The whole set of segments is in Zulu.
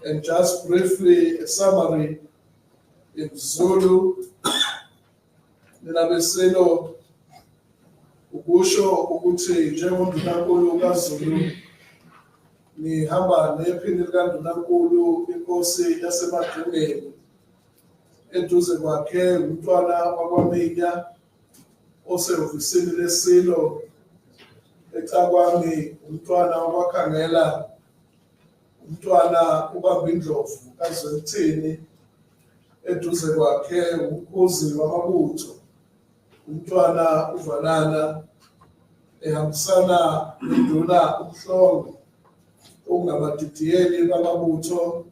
And just briefly, a summary in Zulu. Nabeselo ukusho ukuthi njengondunankulu kaZulu nihamba nephini likaNdunankulu inkosi yaseMadungeni eduze kwakhe umntwana wakwaMinya osehhovisini lesilo ecakwami umntwana wakwaKhangela umntwana ubamba indlovu kaZwelithini eduze kwakhe umkhuzi wamabutho umntwana uValana ehambisana nenduna ubuhlongo ongabadidiyeli bamabutho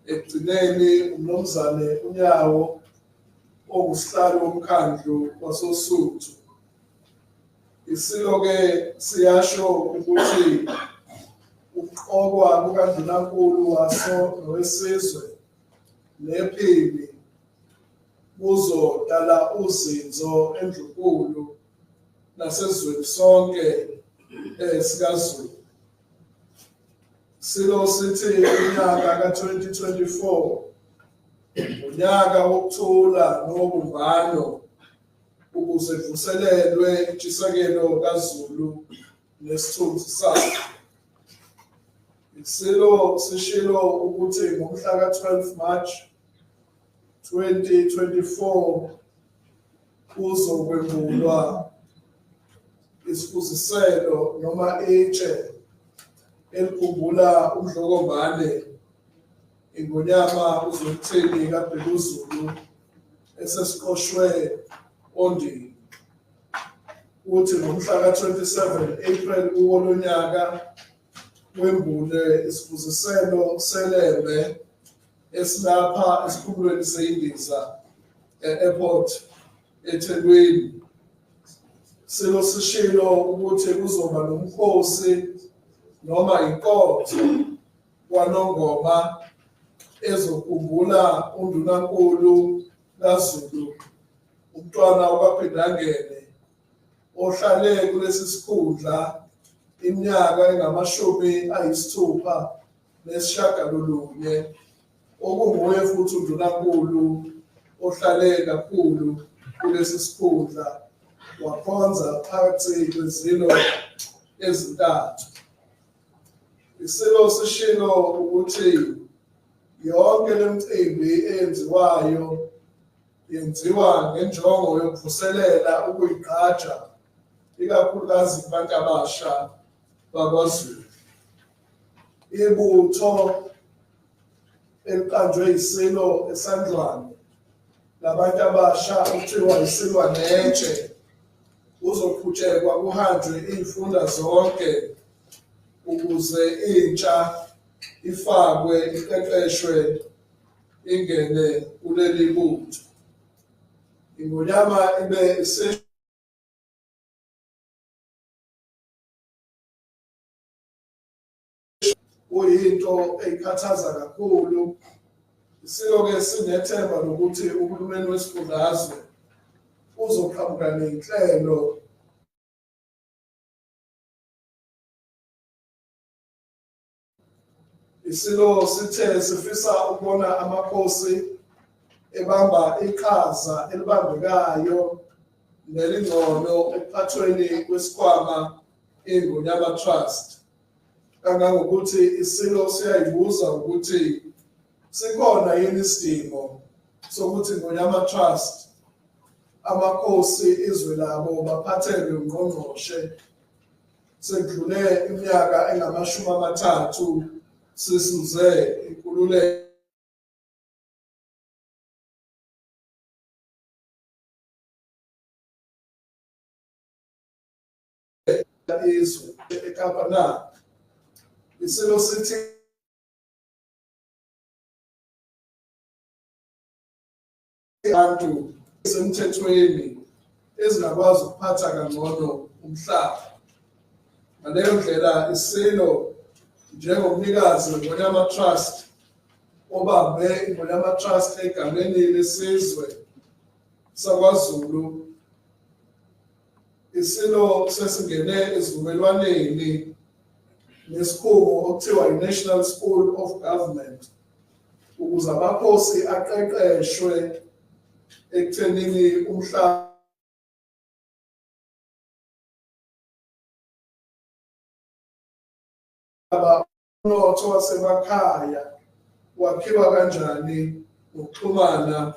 ekugcineni umnomzane uNyawo ongusihlalo womkhandlu wasoSuthu. Isilo-ke siyasho ukuthi ukuqokwa kukaNdunankulu waso nowesizwe nephini kuzodala uzinzo endlunkulu nasezweni sonke sikaZulu. Silo sithi unyaka ka-2024 unyaka wokuthula nobumbano ukuze kuvuselelwe intshisekelo kaZulu nesithunzi sakhe. Isilo sishilo ukuthi ngomhla ka-12 March 2024 kuzokwembulwa isifuziselo noma itshe elikhumbula uMdlokombane iNgonyama uZwelithini kaBhekuzulu esesiqoshwe ondini. Kuthi ngomhla ka-27 April kuwo nyaka wembule isifuziselo selembe esilapha esikhumulweni seyindiza e-airport eThekwini. Silo sishilo ukuthi kuzoba nomkhosi noma inkotho kwaNongoma ezokhumbula uNdunankulu kaZulu umntwana wakwaPhindangene ohlale kulesi sikhundla iminyaka engu-69 okunguye futhi uNdunankulu ohlale kakhulu kulesi sikhundla wakhonza phakathi kwezilo ezintathu. Isilo sishilo ukuthi yonke le micimbi eyenziwayo yenziwa ngenjongo yokuvuselela ukuyigqaja ikakhulukazi kubantu abasha bakwaZulu. Ibutho eliqanjwe isilo esandlwane labantu abasha okuthiwa isilwanetshe kuzoqhutshekwa kuhanjwe iy'funda zonke ukuze intsha ifakwe iqeqeshwe ingene kuleli butho. Ingonyama ibe kuyinto eyikhathaza kakhulu. Isilo-ke sinethemba lokuthi uhulumeni wesifundazwe uzoqhamuka ney'nhlelo isilo sithe sifisa ukubona amakhosi ebamba iqhaza elibambekayo nelingcono ekuphathweni kwesikhwama iNgonyama Trust. Kangangokuthi isilo siyayibuza ukuthi sikhona yini isidingo sokuthi iNgonyama Trust amakhosi izwe labo baphathelwe ungqongqoshe. Sekudlule iminyaka engu-30 sisuze inkululeko izwe eKapa. Isilo sithi abantu esemthethweni ezingakwazi ukuphatha kangcono umhlaba. Ngaleyo ndlela isilo njengomnikazi weNgonyama Trust obambe iNgonyama Trust egameni lesizwe sakwaZulu, isilo sesingene esivumelwaneni nesikhungo okuthiwa i-National School of Government ukuze amakhosi aqeqeshwe ekuthenini umhlaba umnotho wasemakhaya wakhiwa kanjani ukuxhumana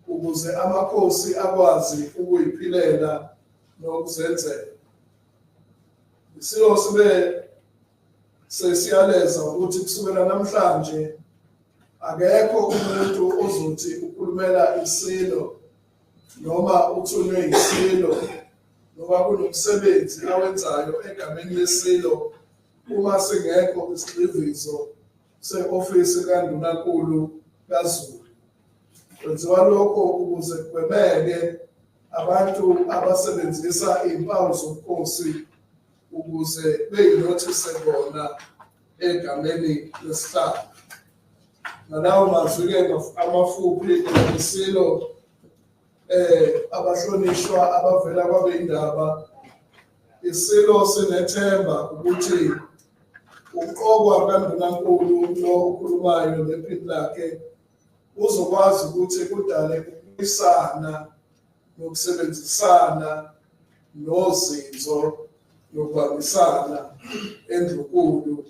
ukuze amakhosi akwazi ukuyiphilela nokuzenzela. Isilo sibe sesiyaleza ukuthi kusukela namhlanje akekho umuntu ozothi ukhulumela isilo noma uthunywe isilo noma kunomsebenzi awenzayo egameni lesilo uma singekho isigxivizo se-ofisi kandunankulu kaZulu. Kwenziwa lokho ukuze kugwemeke abantu abasebenzisa iy'mpawu zobukhosi ukuze beyinothise bona egameni lesihlalo. Ngalawo mazwi-ke amafuphi isilo abahlonishwa abavela kwabeyindaba, isilo sinethemba ukuthi uqokwa kandunankulu lo okhulumayo nephini lakhe uzokwazi ukuthi kudale ukubuyisana nokusebenzisana nozinzo nokubambisana endlunkulu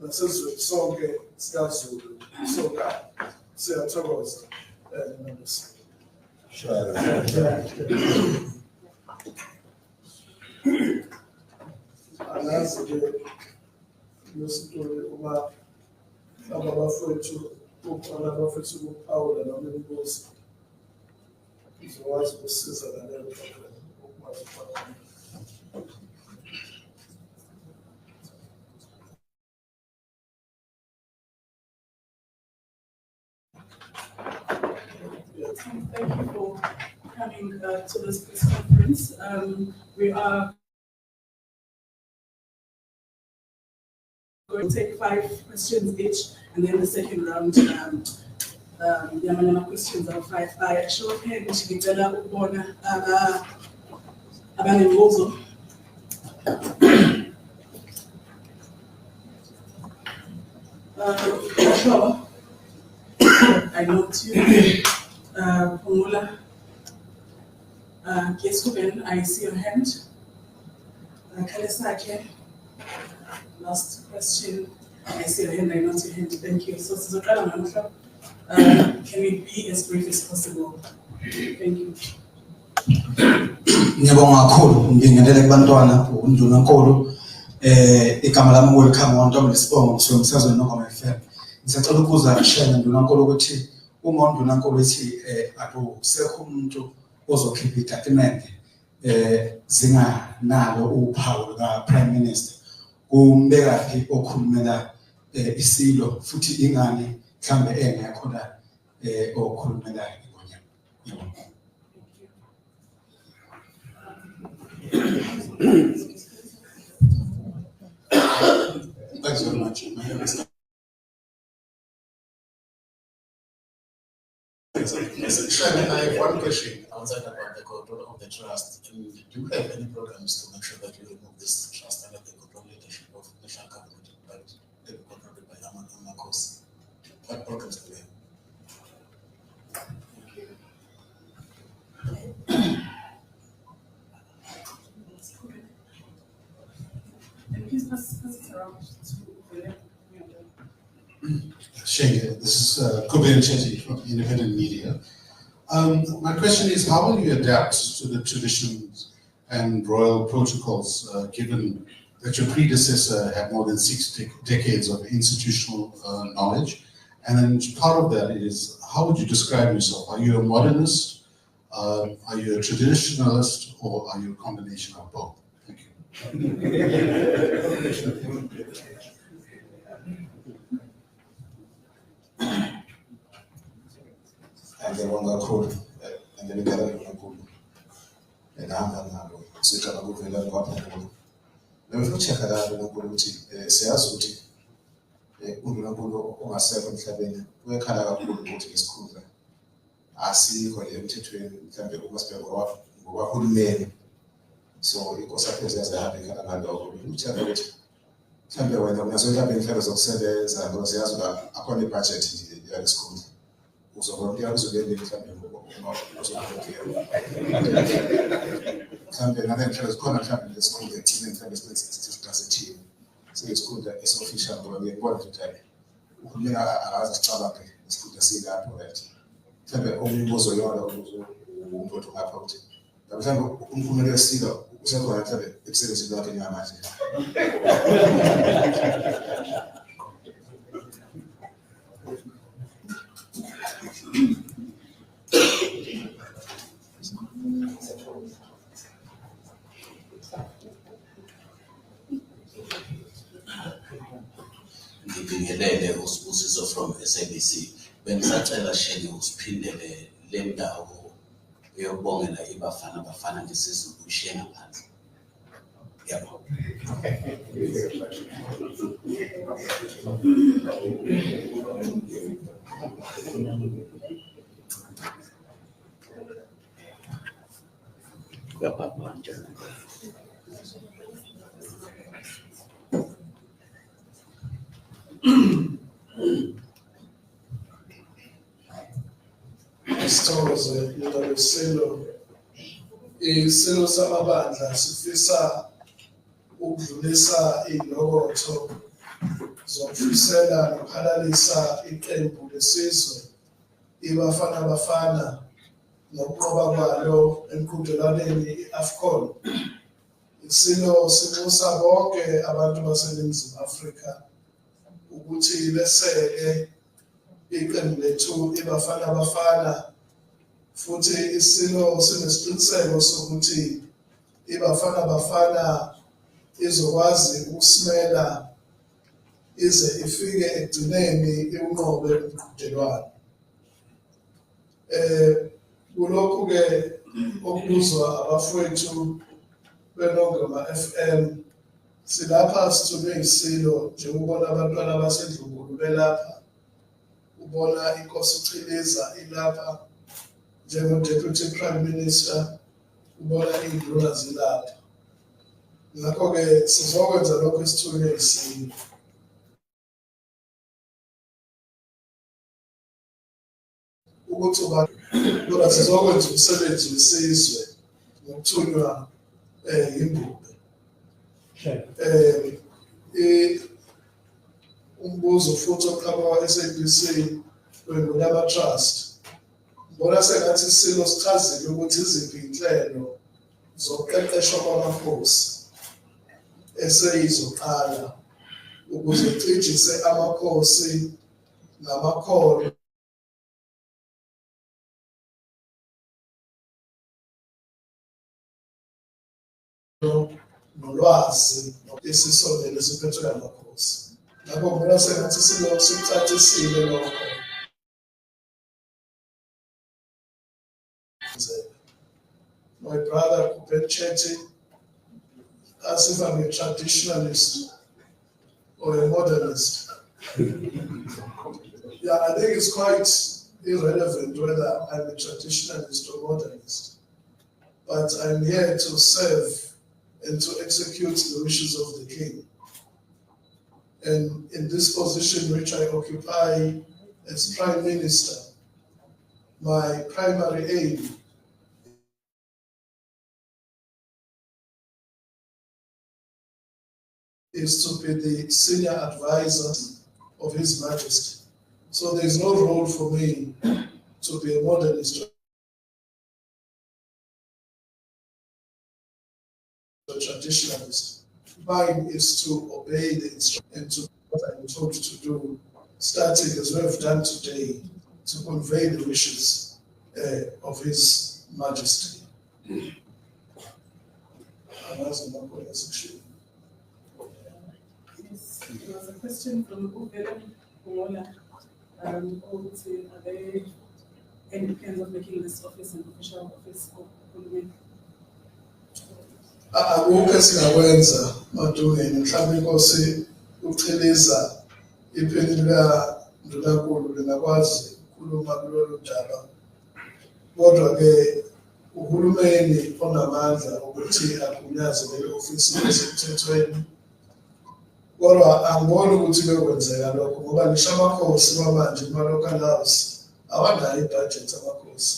nasezweni sonke sikaZulu. Soka siyathokoza angazi-ke lesitori uma abafowethu abafethu ukuphawula noma imibuzo izokwazi ukusiza ngaleyo program ukwazi ukuphathana. Thank you for coming to this press conference. We are going to take 5 questions each, and then the second round, questions are 5 by show of hand, which we tell Ubona Abanemozo. Sure. I note you. Pumula, Kesuben, I see your hand. Kalesake, last question. I see your hand, I note your hand. Thank you. So, can we be as brief as possible? Thank you. Ngiyabonga kakhulu ngibingelele kubantwana undunankulu igama lami welcome wantombi lesibongo kusuka emsakazweni noma FM. Ngisacela ukuza share nondunankulu ukuthi uma undunankulu ethi akusekho umuntu ozokhipha itatimende zinganalo uphawu luka Prime Minister kumbekaphi okhulumela isilo futhi ingane mhlambe engekho la okhulumela ingonyama. Thanks very much. I have one question outside about the control of the trust. Do you have any programs to make sure that you remove this trust under the control leadership of the national government, but they be controlled by Amakos? What programs do we have? And please pass it around to the Shenge, this is Kuben Chetty from Independent Media. My question is, how will you adapt to the traditions and royal protocols, given that your predecessor had more than 6 decades of institutional knowledge? And then part of that is, how would you describe yourself? Are you a modernist? Are you a traditionalist? Or are you a combination of both? Thank you. Ngiyabonga kakhulu ngiyabingelela kakhulu ngihamba nabo siqala ukuvela kwaphela befuna ucheck-a kahle kakhulu ukuthi siyazi ukuthi uNdunankulu ongasekho emhlabeni uyekhala kakhulu ukuthi ngesikhundla asikho le emthethweni mhlambe uma sibheka ngokwahulumeni so inkosi yapheze yazihambe ikhala ngaloko ucheck-a ukuthi mhlambe wena unazo mhlambe inhlelo zokusebenza ngoba siyazi uba akhona ibudget yale school uzovolontiya uzobuyela mhlambe mhlambe ngale nhlelo zikhona mhlambe le school ethile mhlambe sesithini siyisikhundla esi-official ngoba ngiyakubona ukuthi uhulumeni akaze asicabange isikhundla silapho right mhlambe umbuzo yona umuntu othi ngapha ukuthi mhlambe umphumela wesilo usekhona mhlambe ekusebenzini lwakhe njengamanje. Ngibingelele usibusiso from SABC. Bengisacela shenge usiphindele le ndawo eyobongela ibafana ngesizulu ushiye ngaphandle. Yabo. Kuyapapa njani? Sithokoze isilo samabandla sifisa ukudlulisa izilokotho zokufisela nokhalalisa iqembu lesizwe ibafana nokuqoba kwalo emqhudelwaneni i-AFCON. Isilo sinxusa bonke abantu baseNingizimu Afrika ukuthi beseke iqembu lethu ibafana futhi isilo sinesiqiniseko sokuthi ibafana izokwazi ukusimela ize ifike ekugcineni iwunqobe umqhudelwano. Kulokhu-ke okubuzwa abafowethu beNongoma FM silapha sithunywe isilo njengobona abantwana baseNdlunkulu belapha ubona inkosi uChiliza ilapha njengo-Deputy Prime Minister ubona iy'nduna zilapha. Ngakho-ke sizokwenza lokho esithunywe isilo. Ukuthi kodwa sizokwenza umsebenzi wesizwe ngokuthunywa yimbube. Umbuzo futhi oqhamuka SABC wengulama trust. Ngibona sengathi isilo sichazile ukuthi iziphi inhlelo zokuqeqeshwa kwamakhosi eseyizoqala ukuze cijise amakhosi namakhono nolwazi esisondele siphethwe amakhosi. Ngakho ngibona sengathi isilo sikucacisile lokho. My brother Kupetcheti asked if I'm a traditionalist or a modernist. Yeah, I think it's quite irrelevant whether I'm a traditionalist or modernist. But I'm here to serve and to execute the wishes of the king. And in this position which I occupy as Prime Minister, my primary aim is to be the senior advisor of His Majesty. So there's no role for me to be a modernist or traditionalist. Mine is to obey the instruction and to do what I'm told to do, starting as we have done today, to convey the wishes of His Majesty. Yes, there was a question from Uvela Kumola. Are there any plans of making this office an official office of Parliament? Akukho esingakwenza madungeni mhlawumbe inkosi uChiliza iphini likaNdunankulu lingakwazi ukukhuluma kulolu daba. Kodwa-ke uhulumeni onamandla ukuthi agunyaze leli ofisi esemthethweni. Kodwa angiboni ukuthi kuyokwenzeka lokho ngoba ngisho amakhosi kwamanje kuma-local house awanayo ibhajethi amakhosi.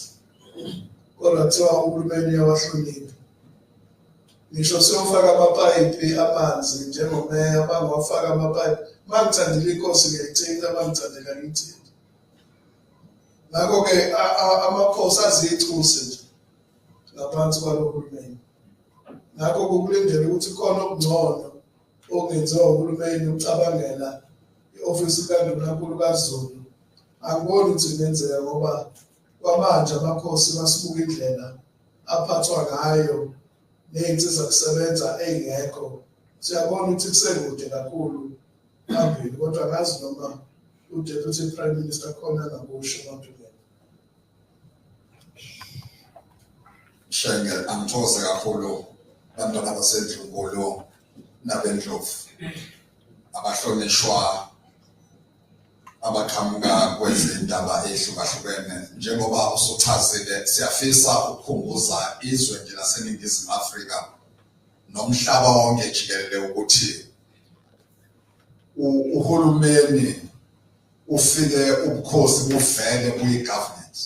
Kodwa kuthiwa uhulumeni uyawahlonipha. Ngisho siyofaka amapayipi amanzi njengomeya bangawafaka amapayipi. Uma ngithandile inkosi ngiyayithinta, uma ngithandela ngiyithinta. Ngakho-ke amakhosi aziyithuse nje ngaphansi kwalo hulumeni. Ngakho kukulindela ukuthi khona okungcono okungenziwa uhulumeni ucabangela i-ofisi kaNdunankulu kaZulu. Angiboni ukuthi kungenzeka ngoba kwamanje amakhosi basibuka indlela aphathwa ngayo ney'nsiza kusebenza ey'ngekho. Siyabona ukuthi kusekude kakhulu phambili, kodwa angazi noma uDeputy Prime Minister khona angakusho ebantwini. Shenge, angithokoze kakhulu bantwana baseNdlunkulu nabeNdlovu abahlonishwa abaqhamuka kwezindaba ehlukahlukene. Njengoba usuchazile, siyafisa ukukhumbuza izwe nje laseNingizimu Afrika nomhlaba wonke jikelele ukuthi uhulumeni ufike ubukhosi buvele kuyi-government.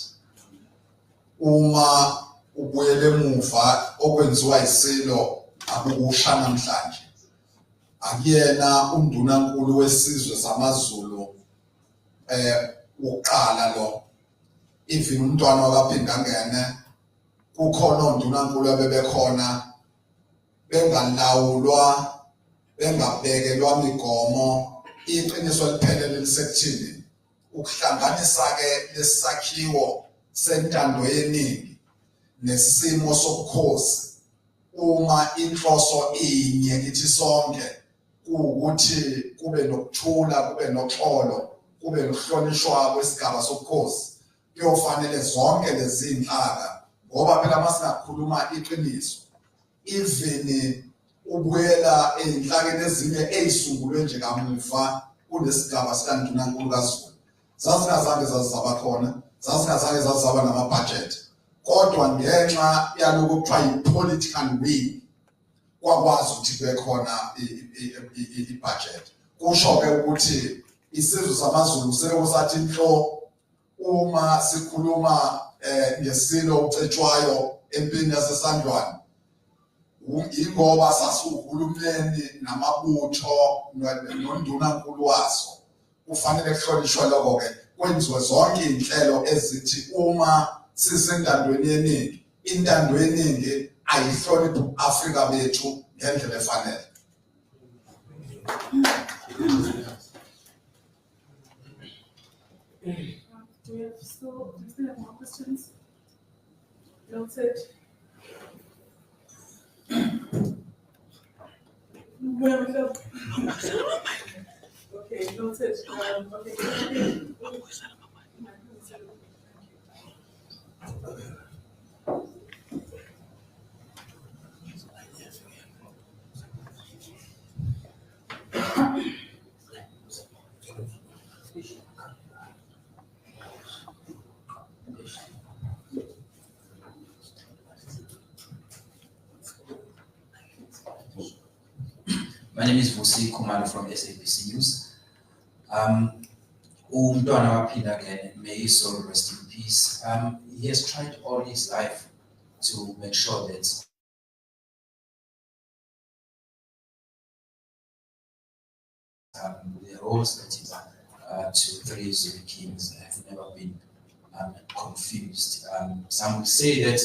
Uma ubuyele emuva okwenziwa isilo akukusha namhlanje. Akuyena undunankulu wesizwe samaZulu uqala lo. Even umntwana wakaPhindangene kukhona ondunankulu abebekhona bengalawulwa bengabekelwa migomo. Iqiniso liphelele lisekuthini ukuhlanganisa ke lesakhiwo sentando yeningi nesimo sobukhosi. Uma inhloso inye kithi sonke ukuthi kube nokuthula, kube noxolo, kube nokuhlonishwa kwesigaba sobukhosi, kuyofanele zonke lezi zinhlaka ngoba phela masingakhuluma iqiniso even ubuyela ey'nhlakeni ezinye ey'sungulwe nje kamuva kunesigaba sikaNdunankulu kaZulu zazingazange zazizabakhona, zazingazange zazizaba namabhajethi. Kodwa ngenxa yalokho kuthiwa yi-political will kwakwazi ukuthi kube khona i-budget. Kusho-ke ukuthi isizwe samaZulu sekusathi nhlo uma sikhuluma ngesilo ucetshwayo empini yasesandlwane. Ingoba sasuhulumeni namabutho nondunankulu waso kufanele kuhlonishwe lokho-ke kwenziwe zonke iy'nhlelo ezithi uma sisentandweni yeningi, intando yeningi ayihloniphe u-Afrika bethu ngendlela efanele. Do we still have more questions? Noted. Okay, noted. Okay. My name is Vusi Kumalo from SABC News. Umntwana waPhindangene, may his soul rest in peace. He has tried all his life to make sure that the roles that he to three Zulu kings have never been confused. Some would say that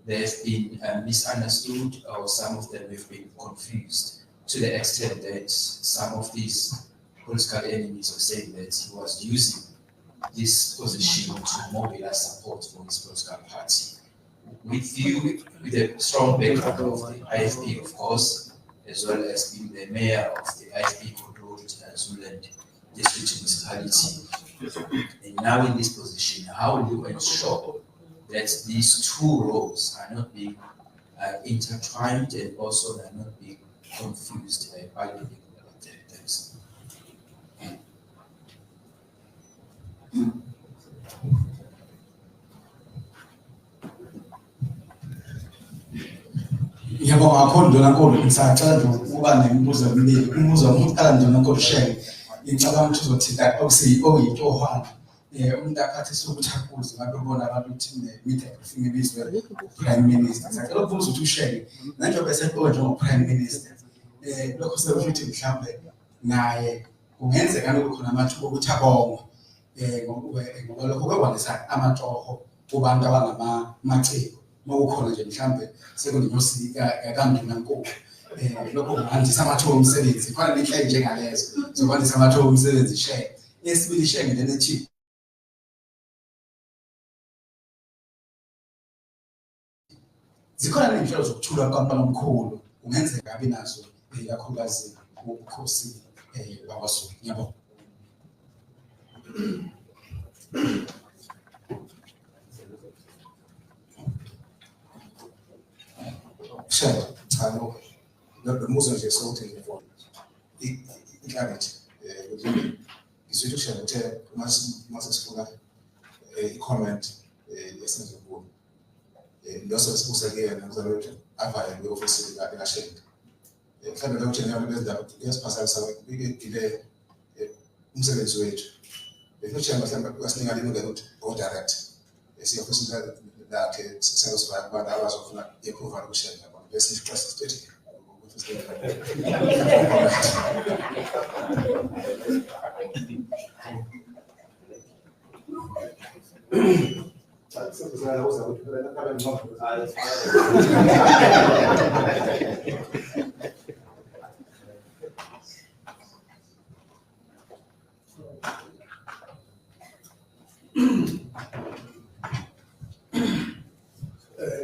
they have been misunderstood, or some of them have been confused, to the extent that some of these political enemies were saying that he was using this position to mobilize support for his political party. With you, with a strong background of the IFP, of course, as well as being the mayor of the IFP-controlled Zululand district municipality, and now in this position, how will you ensure that these two roles are not being intertwined and also are not being confused by the people about things? Ngiyabonga kakhulu Ndunankulu, ngisacela nje kuba nemibuzo emibili. Umbuzo wokuqala ndunankulu Shenge, ngicabanga ukuthi uzothinta oyintohwana. Umuntu aphathisa ukuthi akuze ngabe ubona abantu ukuthi media briefing ibizwe Prime Minister. Ngicela ukubuza ukuthi uShenge njengoba eseqoka njengo-Prime Minister, lokho sekusho ukuthi mhlawumbe naye kungenzeka lokho khona amathuba ukuthi abongwe ngoba lokho kwakwanisa amatoho kubantu abangamaciko makukhona nje mhlawumbe sekunenyusi kandunankulu. Lokho kungandisa amathuba omsebenzi khona nenhlelo njengalezo zokwandisa amathuba omsebenzi Shenge. Yesibili Shenge lena ethi zikhona ney'nhlelo zokuthula kampani omkhulu kungenzeka abe nazo ikakhulukazi ubukhosini bakwaZulu. Ngiyabonga. Shenge, cha no. Umbuzo nje sokuthi i-clarity. Ngizwile uShenge uthe mase sifuna i-comment yesenzukuko. Loso sibusekela ngizabona ukuthi avale kwi-ofisi kaShenge. Mhlawumbe lo uthini abantu bezindaba kuyasiphazamisa delay umsebenzi wethu. Bekuthi mhlawumbe kwasiningana ilungelo ukuthi go direct esiyofisi lakhe sisengizofaka kubantu abazofuna i-approval kuShenge yabona bese isixasa sithethe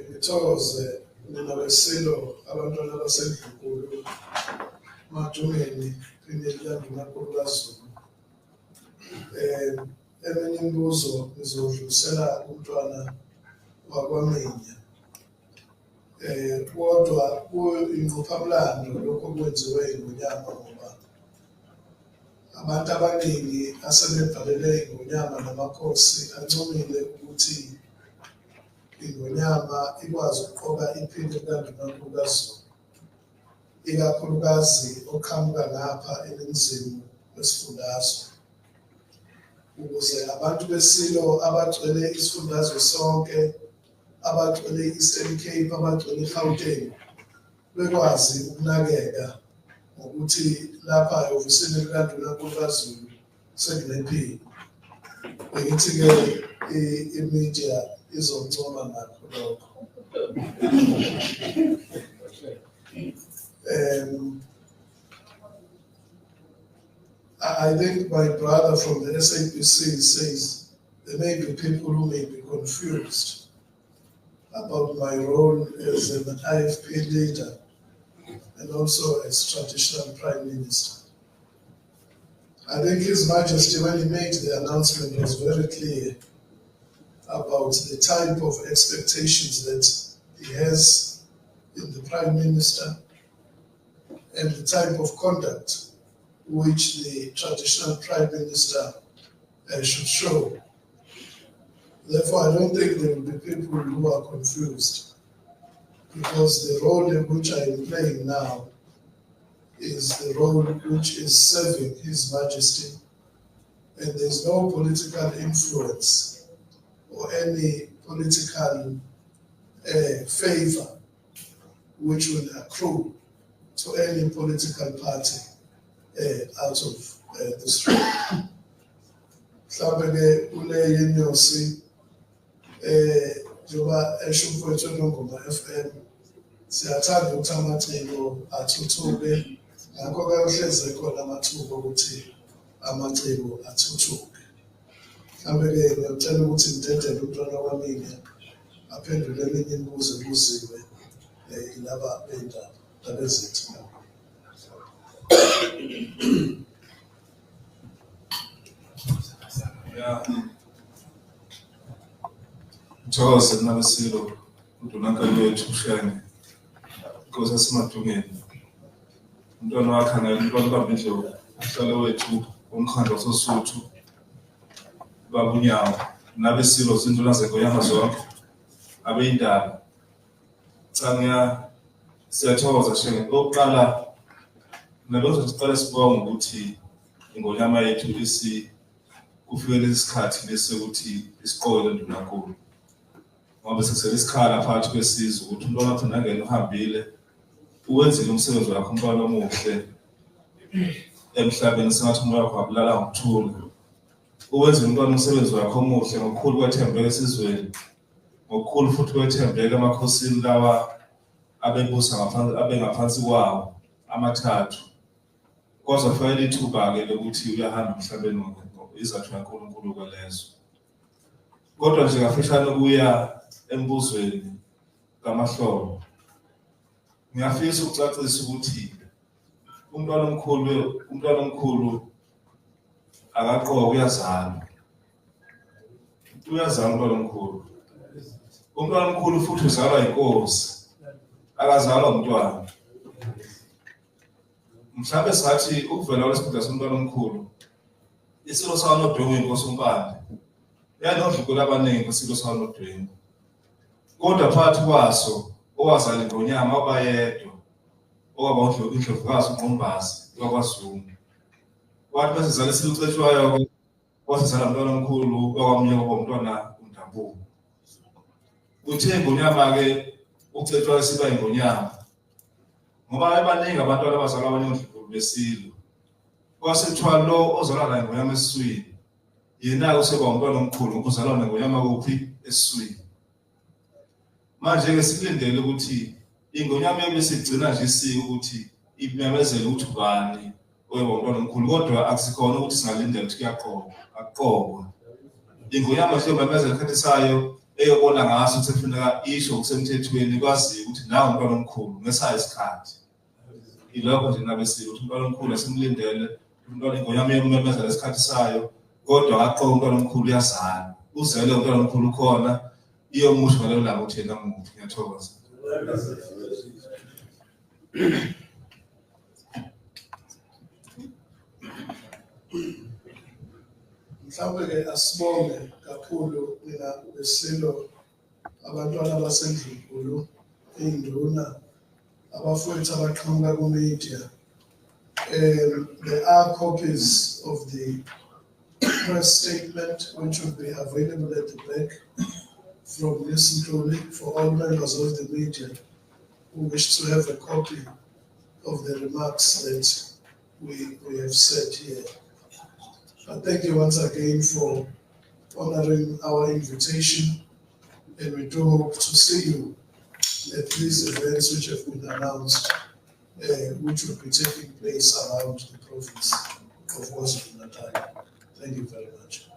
ngithokoze mina besilo abantwana baseNdlunkulu Matungeni kwiNdlunkulu kaZulu. Eminye imibuzo ngizodlulisela kumntwana wakwaminya. Kodwa kuyinqophamlando lokho okwenziwe iNgonyama ngoba abantu abaningi asebebhalele iNgonyama namakhosi ancomile ukuthi iNgonyama ikwazi ukuqoka iphini likaNdunankulu kaZulu, ikakhulukazi oqhamuka ngapha eningizimu wesifundazwe, ukuze abantu besilo abagcwele isifundazwe sonke, abagcwele i-Eastern Cape, abagcwele iGauteng bekwazi ukunakeka ngokuthi lapha ehhovisini likaNdunankulu kaZulu sekunephini. Bengithi-ke i-media izoncoma ngakho lokho. I think my brother from the SAPC says there may be people who may be confused about my role as an IFP leader and also as traditional Prime Minister. I think His Majesty, when he made the announcement, was very clear about the type of expectations that he has in the Prime Minister and the type of conduct which the traditional Prime Minister should show. Therefore, I don't think there will be people who are confused, because the role in which I am playing now is the role which is serving His Majesty, and there is no political influence or any political favor which will accrue to any political party out of the street. Mhlawumbe-ke kule yenyosi njengoba esho mfowethu eNongoma FM, siyathanda ukuthi amaciko athuthuke, ngakho-ke uhleze khona amathuba ukuthi amaciko athuthuke. Mhlawumbe-ke ngiyacela ukuthi ngidedele umntwana wami aphendule eminye imibuzo ebuziwe yilaba bendaba zethu. Ngithokoze kunabesilo uNdunankulu wethu uShenge, Nkosi yaseMadungeni. Umntwana wakhe umntwana ubambe indlovu, uhlalo wethu womkhandlu waseSuthu, Baba uNyawo, nabesilo zinduna zeNgonyama zonke, abeyindaba. Siyathokoza Shenge. Okokuqala nalokho siqale sibonga ukuthi ingonyama yethu kufike lesikhathi bese ukuthi isiqole ndunankulu. Ngoba sekusele isikhala phakathi kwesizwe ukuthi umntwana wakho nangena uhambile uwenzile umsebenzi wakho umntwana omuhle emhlabeni sengathi umoya wakho abulala ngokuthula. Uwenzile umntwana umsebenzi wakho omuhle ngokukhulu kwethembeka esizweni, ngokukhulu futhi kwethembeka emakhosini lawa abebusa ngaphansi kwawo amathathu. Kodwa fanele ithuba-ke lokuthi uyahamba emhlabeni izathu kaNkulunkulu kwelezo. Kodwa nje ngafishane kuya embuzweni kaMahlolo. Ngiyafisa ukucacisa ukuthi umntwana omkhulu akaqoka uyazalwa. Uyazalwa umntwana omkhulu. Umntwana omkhulu futhi uzalwa inkosi. Akazalwa umntwana. Mhlawumbe sathi ukuvela kwesikhundla somntwana omkhulu isilo sawanodwengu inkosi umpande. Yanodlukela abaningi isilo sawanodwengu. Kodwa phakathi kwaso owazala ingonyama obayedwa okwaba indlovukazi uNqombazi wakwaZulu. Wathi bese zala isilucetshwayo wasizala umntwana omkhulu okwamnyama umntwana uNdambuko. Uthe ingonyama-ke ucetshwayo siba ingonyama. Ngoba abaningi abantwana abazalwa abaningi besilo. Kwasethiwa lo ozalwa la ingonyama esiswini yena useba umntwana omkhulu ngoba uzalwa ngonyama kuphi esiswini. Manje-ke silindele ukuthi ingonyama ebesigcina nje isiko ukuthi imemezele ukuthi ubani oyeba umntwana omkhulu, kodwa akusikhona ukuthi singalindela ukuthi kuyaqoqwa. Akuqokwa. Ingonyama nje imemezele isikhathi sayo eyobona ngaso ukuthi kufuneka isho okusemthethweni kwaziyo ukuthi nawe umntwana omkhulu ngesayo isikhathi. Ilokho nje nabesiko ukuthi umntwana omkhulu asimlindele umntwana ingonyama yememezela isikhathi sayo, kodwa akaqoqa umntwana omkhulu uyazala. Uzele umntwana omkhulu khona iyomusho ngalelo langa ukuthi yena muphi. Ngiyathokoza. Mhlawumbe-ke asibonge kakhulu mina besilo abantwana baseNdlunkulu, iy'nduna, abafowethu abaqhamuka ku-media. There are copies of the press statement which will be available at the back from this including for all members of the media who wish to have a copy of the remarks that we have said here. But thank you once again for honoring our invitation, and we do hope to see you at these events which have been announced, which will be taking place around the province of KwaZulu-Natal. Thank you very much.